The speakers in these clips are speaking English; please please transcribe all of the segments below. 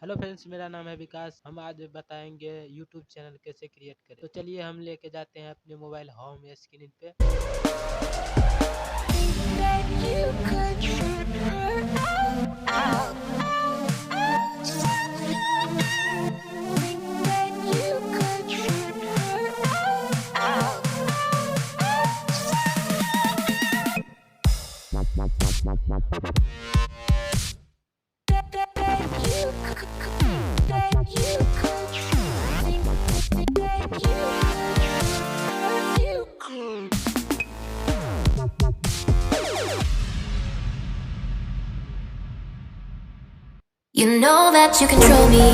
Hello friends, मेरा नाम है विकास। हम आज बताएंगे YouTube चैनल कैसे क्रिएट करें। तो चलिए हम लेके जाते हैं अपने मोबाइल होम स्क्रीन पे। You know that you control me.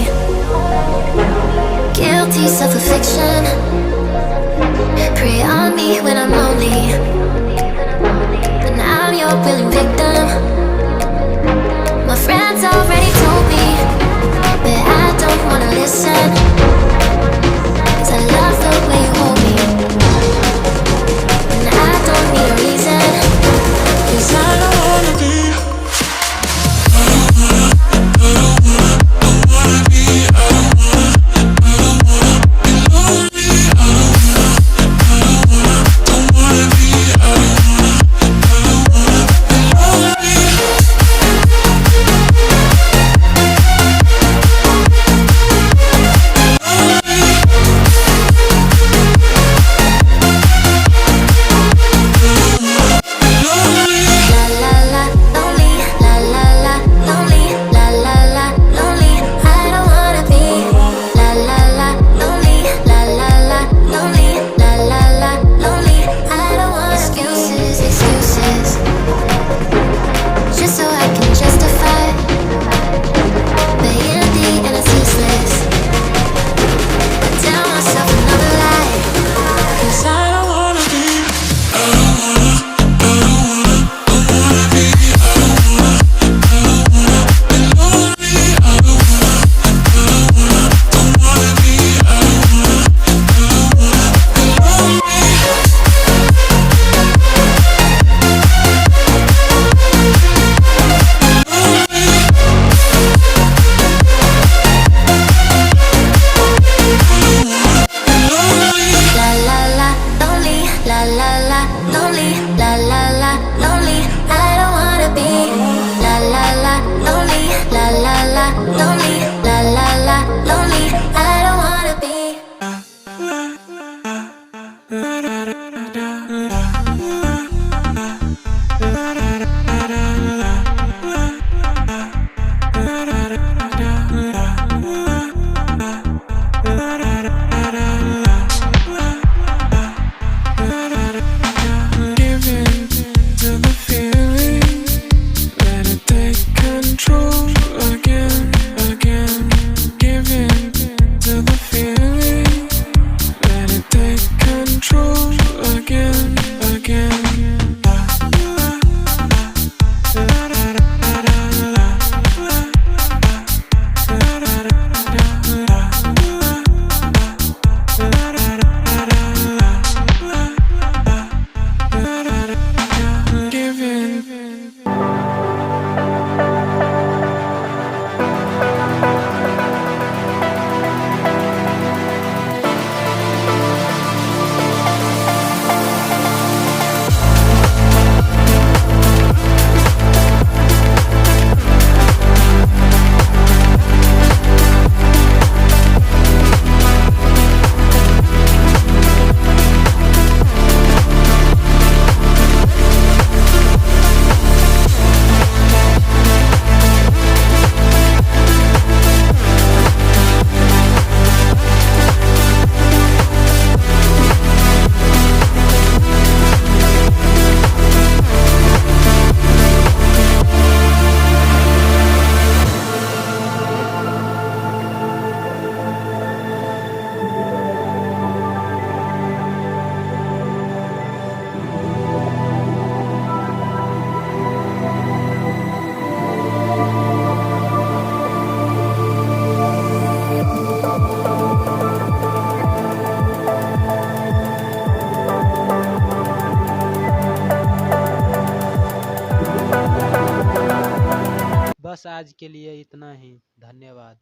Guilty self-affliction. Prey on me when I'm lonely, and I'm your willing victim. My friends already told me, but I don't wanna listen, 'cause I love the way you hold me, and I don't need a reason, 'cause I don't wanna be. बस आज के लिए इतना ही। धन्यवाद।